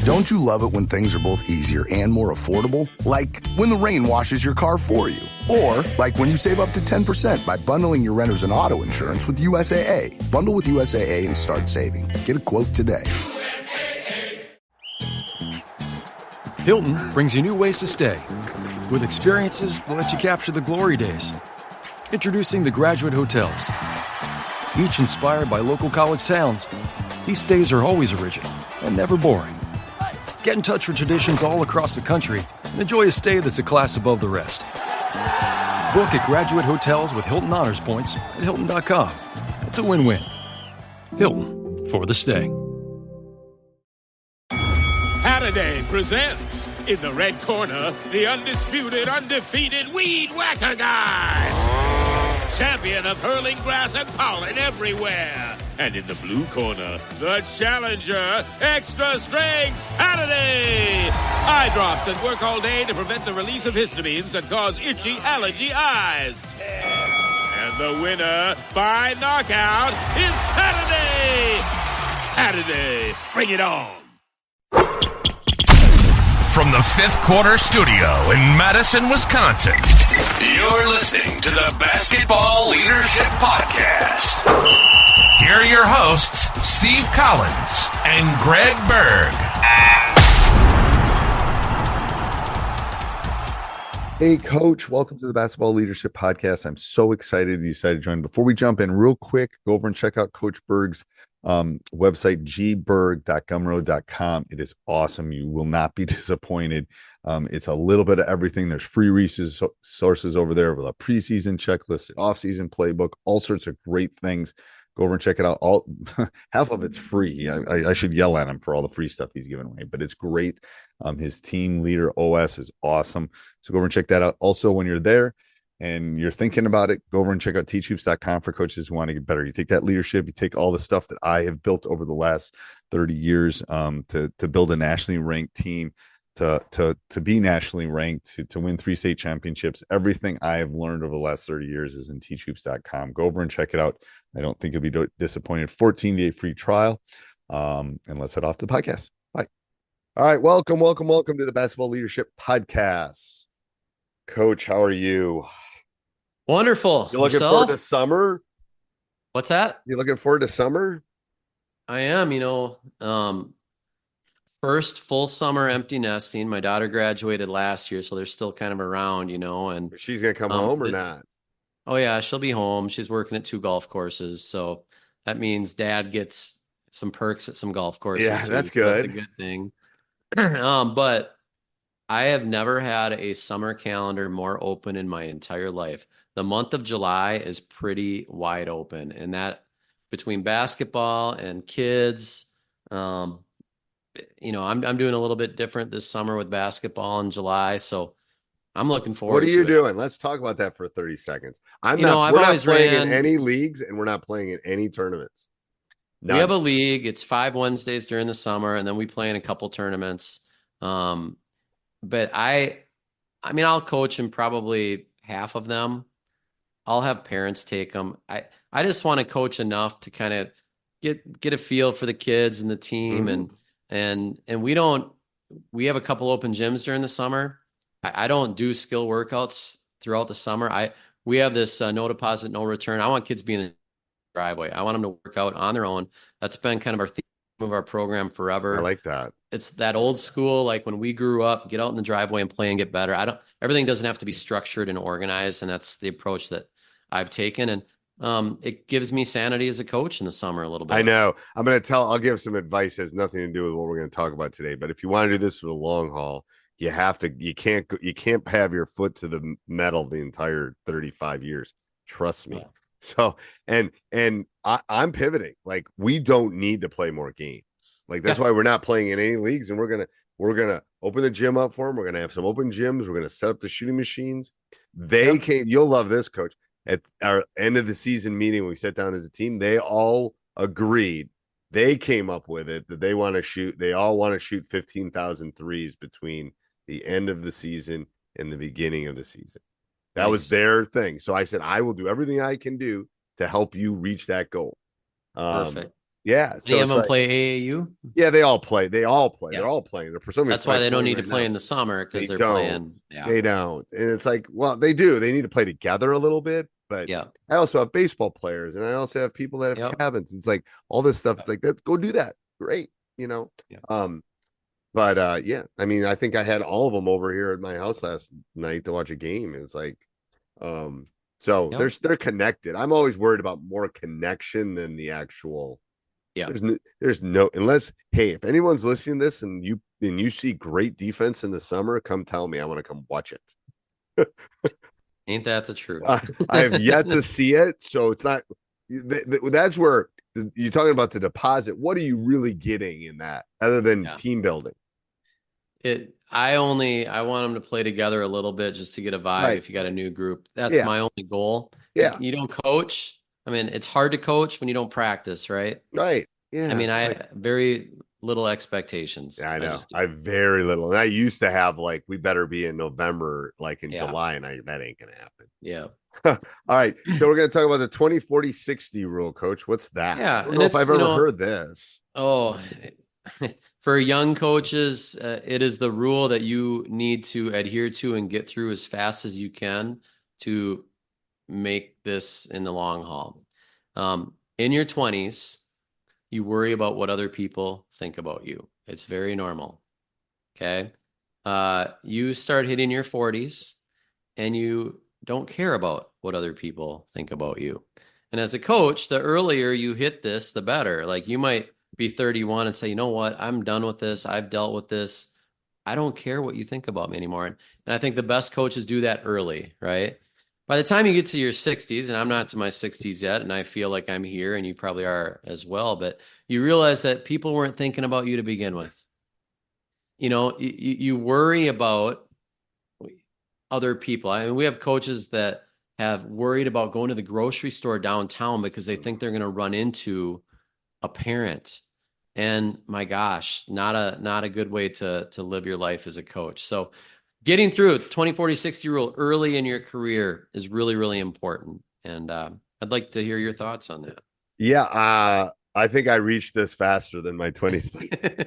Don't you love it when things are both easier and more affordable? Like when the rain washes your car for you. Or like when you save up to 10% by bundling your renters and auto insurance with USAA. Bundle with USAA and start saving. Get a quote today. Hilton brings you new ways to stay, with experiences that let you capture the glory days. Introducing the Graduate Hotels. Each inspired by local college towns, these stays are always original and never boring. Get in touch with traditions all across the country and enjoy a stay that's a class above the rest. Book at Graduate Hotels with Hilton Honors Points at Hilton.com. It's a win-win. Hilton, for the stay. Saturday presents, in the red corner, the undisputed, undefeated Weed Whacker Guy. Champion of hurling grass and pollen everywhere. And in the blue corner, the challenger, extra strength Saturday. Eye drops that work all day to prevent the release of histamines that cause itchy allergy eyes. And the winner by knockout is Saturday. Saturday, bring it on. From the Fifth Quarter Studio in Madison, Wisconsin, you're listening to the Basketball Leadership Podcast. Here are your hosts, Steve Collins and Greg Berg. Hey, Coach. Welcome to the Basketball Leadership Podcast. I'm so excited you decided to join. Before we jump in, real quick, go over and check out Coach Berg's website, gberg.gumroad.com. It is awesome. You will not be disappointed. It's a little bit of everything. There's free resources over there with a preseason checklist, off-season playbook, all sorts of great things. Go over and check it out. All half of it's free. I should yell at him for all the free stuff he's giving away, but it's great. His team leader OS is awesome. So go over and check that out. Also, when you're there and you're thinking about it, go over and check out teachhoops.com for coaches who want to get better. You take that leadership, you take all the stuff that I have built over the last 30 years to build a nationally ranked team, to be nationally ranked, to win 3 state championships. Everything I have learned over the last 30 years is in teachhoops.com. Go over and check it out. I don't think you'll be disappointed. 14-day free trial. And let's head off to the podcast. Bye. All right. Welcome to the Basketball Leadership Podcast. Coach, how are you? Wonderful. You looking forward to summer? What's that? You looking forward to summer? I am, first full summer empty nesting. My daughter graduated last year, so they're still kind of around, and she's going to come home or not? Oh yeah, she'll be home. She's working at 2 golf courses. So that means dad gets some perks at some golf courses. Yeah, too, that's so good. That's a good thing. But I have never had a summer calendar more open in my entire life. The month of July is pretty wide open, and that between basketball and kids, I'm doing a little bit different this summer with basketball in July. So I'm looking forward to it. What are you doing? Let's talk about that for 30 seconds. We're not playing in any leagues, and we're not playing in any tournaments. None. We have a league. It's 5 Wednesdays during the summer, and then we play in a couple tournaments. But I'll coach in probably half of them. I'll have parents take them. I just want to coach enough to kind of get a feel for the kids and the team. Mm-hmm. And we have a couple open gyms during the summer. I don't do skill workouts throughout the summer. We have this no deposit, no return. I want kids being in the driveway. I want them to work out on their own. That's been kind of our theme of our program forever. I like that. It's that old school, like when we grew up, get out in the driveway and play and get better. Everything doesn't have to be structured and organized. And that's the approach that I've taken. And it gives me sanity as a coach in the summer a little bit. I know. I'll give some advice. It has nothing to do with what we're going to talk about today. But if you want to do this for the long haul, you can't have your foot to the metal the entire 35 years. Trust me. Yeah. So, and I'm pivoting. Like, we don't need to play more games. Like, that's why we're not playing in any leagues, and we're gonna open the gym up for them. We're gonna have some open gyms. We're gonna set up the shooting machines. You'll love this, Coach. At our end of the season meeting, when we sat down as a team, they all agreed. They came up with it that they want to shoot. They all want to shoot 15,000 threes between the end of the season and the beginning of the season. That was their thing. So I said, I will do everything I can do to help you reach that goal. Perfect. Yeah. Any So of it's them like, play AAU? yeah, they all play. They all play. Yeah. They're all playing. They're for some That's reason why they don't playing need to right play now. in the summer because They they're don't. playing. Yeah. They don't. And it's like, well, they do. They need to play together a little bit. But Yeah. I also have baseball players, and I also have people that have Yep. cabins. It's like all this stuff. It's like, go do that. Great. Yeah. But yeah, I mean, I think I had all of them over here at my house last night to watch a game. It's like, so Yep. they're connected. I'm always worried about more connection than the actual. Yeah. There's no unless, hey, if anyone's listening to this and you see great defense in the summer, come tell me. I want to come watch it. Ain't that the truth? I have yet to see it, so it's not. That's where you're talking about the deposit. What are you really getting in that, other than team building? I want them to play together a little bit just to get a vibe. Right. If you got a new group, that's my only goal. Yeah. You don't coach. I mean, it's hard to coach when you don't practice, right? Right. Yeah. I mean, very little expectations. Yeah, I know. I have very little. And I used to have like, we better be in November, like in July, and that ain't gonna happen. Yeah. All right. So we're gonna talk about the 20, 40, 60 rule, Coach. What's that? Yeah. I don't know if I've ever heard this. Oh, for young coaches, it is the rule that you need to adhere to and get through as fast as you can to make this in the long haul. In your 20s, you worry about what other people think about you. It's very normal. Okay. You start hitting your 40s and you don't care about what other people think about you. And as a coach, the earlier you hit this, the better. Like you might be 31 and say, you know what, I'm done with this. I've dealt with this. I don't care what you think about me anymore. And I think the best coaches do that early, right? By the time you get to your 60s, and I'm not to my 60s yet, and I feel like I'm here, and you probably are as well, but you realize that people weren't thinking about you to begin with. You worry about other people. I mean, we have coaches that have worried about going to the grocery store downtown because they think they're going to run into a parent. And my gosh, not a good way to live your life as a coach. So getting through 20, 40, 60 rule early in your career is really, really important. And I'd like to hear your thoughts on that. Yeah. I think I reached this faster than my 20s.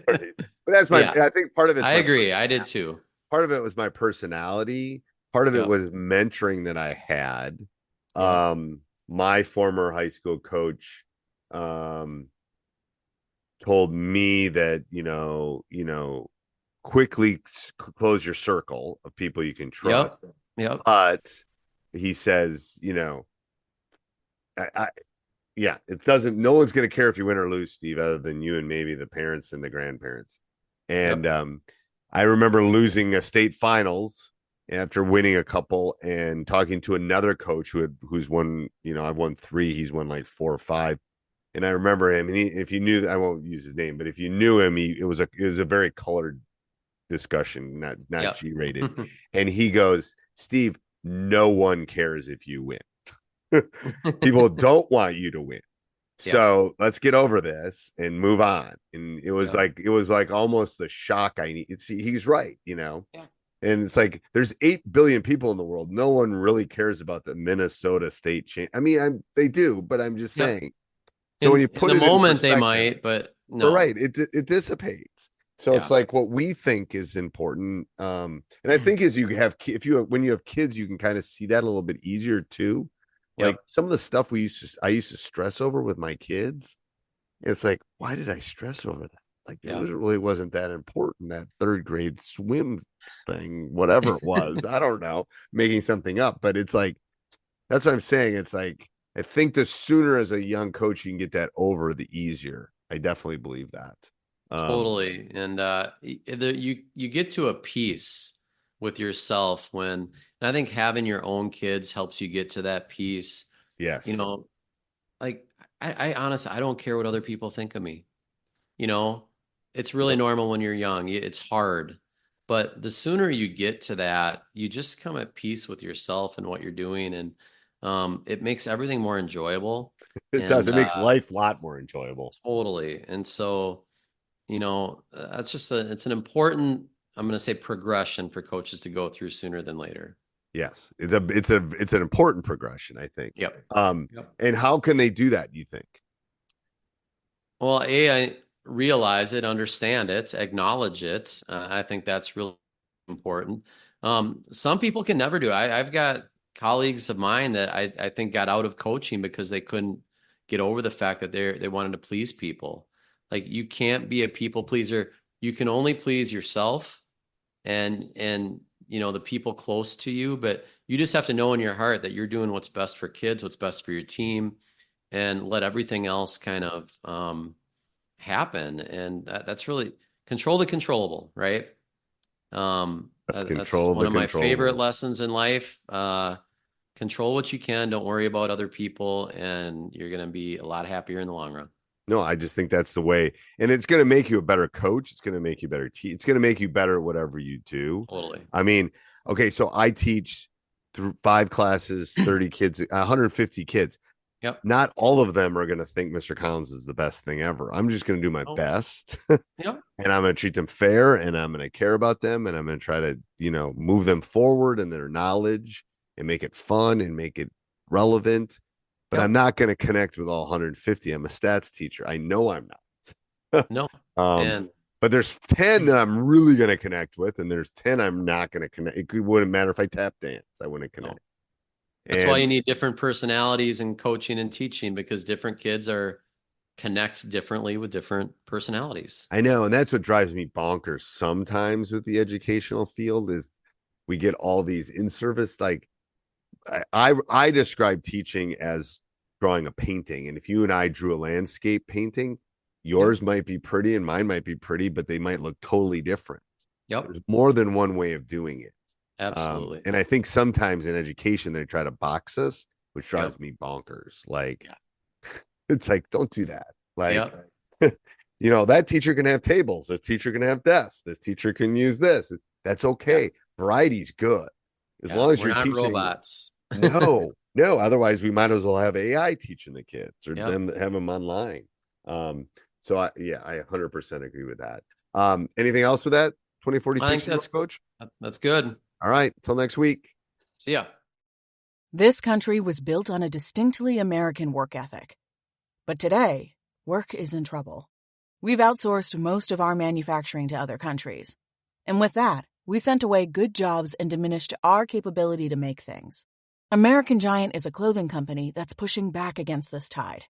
But that's I think part of it. I agree. I did too. Part of it was my personality. Part of it was mentoring that I had. My former high school coach told me that, quickly close your circle of people you can trust. Yep. But he says, it doesn't, no one's going to care if you win or lose, Steve, other than you and maybe the parents and the grandparents. And I remember losing a state finals after winning a couple and talking to another coach who's won, I've won 3, he's won like 4 or 5. And I remember him, and if you knew, I won't use his name, but if you knew him, it was a very colored discussion, not G-rated. And he goes, Steve, no one cares if you win. People don't want you to win. So let's get over this and move on. And it was like almost the shock I need. See, he's right, And it's like there's 8 billion people in the world. No one really cares about the Minnesota state chain. I mean, they do, but I'm just saying. So when you put in it the moment, they might, but no. Right. It dissipates. So it's like what we think is important. And I think when you have kids, you can kind of see that a little bit easier too. Like some of the stuff I used to stress over with my kids. It's like, why did I stress over that? Like it really wasn't that important, that 3rd grade swim thing, whatever it was. I don't know, making something up, but it's like, that's what I'm saying. It's like, I think the sooner as a young coach you can get that over, the easier. I definitely believe that. Totally. And you get to a peace with yourself and I think having your own kids helps you get to that peace. Yes. Like I honestly, I don't care what other people think of me. It's really normal when you're young. It's hard. But the sooner you get to that, you just come at peace with yourself and what you're doing. And it makes everything more enjoyable. It does. It makes life a lot more enjoyable. Totally. And so, that's just it's an important, I'm going to say, progression for coaches to go through sooner than later. Yes. It's an important progression, I think. Yep. And how can they do that, you think? Well, I realize it, understand it, acknowledge it. I think that's really important. Some people can never do it. I've got colleagues of mine that I think got out of coaching because they couldn't get over the fact that they wanted to please people. Like, you can't be a people pleaser. You can only please yourself and the people close to you, but you just have to know in your heart that you're doing what's best for kids, what's best for your team, and let everything else kind of happen. And that's really control the controllable, right? That's one of my favorite lessons in life. Control what you can. Don't worry about other people, and you're going to be a lot happier in the long run. No, I just think that's the way. And it's going to make you a better coach. It's going to make you better. It's going to make you better at whatever you do. Totally. I mean, okay, so I teach through 5 classes, 30 kids, 150 kids. Yep. Not all of them are going to think Mr. Collins is the best thing ever. I'm just going to do my best. Yep. And I'm going to treat them fair, and I'm going to care about them, and I'm going to try to, move them forward in their knowledge and make it fun and make it relevant. But I'm not going to connect with all 150. I'm a stats teacher. I know I'm not. No. But there's 10 that I'm really going to connect with, and there's 10 I'm not going to connect. It wouldn't matter if I tap dance. I wouldn't connect. No. That's why you need different personalities in coaching and teaching, because different kids connect differently with different personalities. I know. And that's what drives me bonkers sometimes with the educational field is we get all these in-service, like I describe teaching as drawing a painting. And if you and I drew a landscape painting, yours might be pretty and mine might be pretty, but they might look totally different. Yep. There's more than one way of doing it. Absolutely. And I think sometimes in education, they try to box us, which drives me bonkers. Like, it's like, don't do that. Like, that teacher can have tables. This teacher can have desks. This teacher can use this. That's okay. Variety's good. As long as we're you're not teaching robots. No. Otherwise, we might as well have AI teaching the kids or them have them online. So I 100% agree with that. Anything else with that? 2046, coach? That's good. All right. Till next week. See ya. This country was built on a distinctly American work ethic. But today, work is in trouble. We've outsourced most of our manufacturing to other countries. And with that, we sent away good jobs and diminished our capability to make things. American Giant is a clothing company that's pushing back against this tide.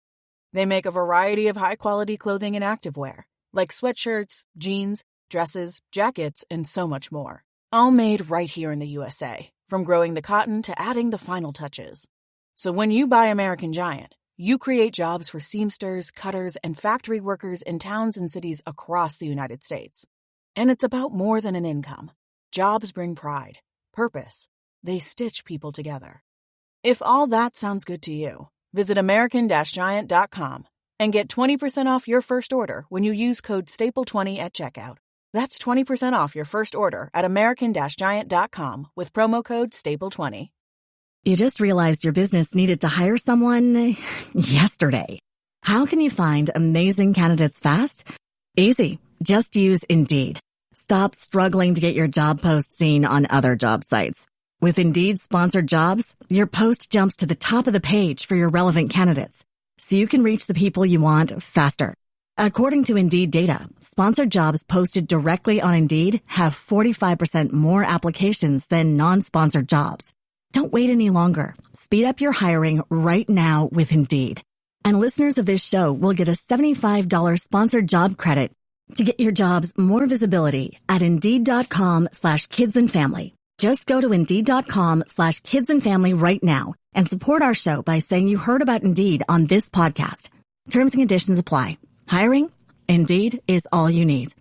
They make a variety of high-quality clothing and activewear, like sweatshirts, jeans, dresses, jackets, and so much more. All made right here in the USA, from growing the cotton to adding the final touches. So when you buy American Giant, you create jobs for seamsters, cutters, and factory workers in towns and cities across the United States. And it's about more than an income. Jobs bring pride, purpose. They stitch people together. If all that sounds good to you, visit American-Giant.com and get 20% off your first order when you use code STAPLE20 at checkout. That's 20% off your first order at American-Giant.com with promo code STAPLE20. You just realized your business needed to hire someone yesterday. How can you find amazing candidates fast? Easy. Just use Indeed. Stop struggling to get your job post seen on other job sites. With Indeed sponsored jobs, your post jumps to the top of the page for your relevant candidates, so you can reach the people you want faster. According to Indeed data, sponsored jobs posted directly on Indeed have 45% more applications than non-sponsored jobs. Don't wait any longer. Speed up your hiring right now with Indeed. And listeners of this show will get a $75 sponsored job credit to get your jobs more visibility at Indeed.com/kidsandfamily. Just go to Indeed.com/kidsandfamily right now and support our show by saying you heard about Indeed on this podcast. Terms and conditions apply. Hiring? Indeed is all you need.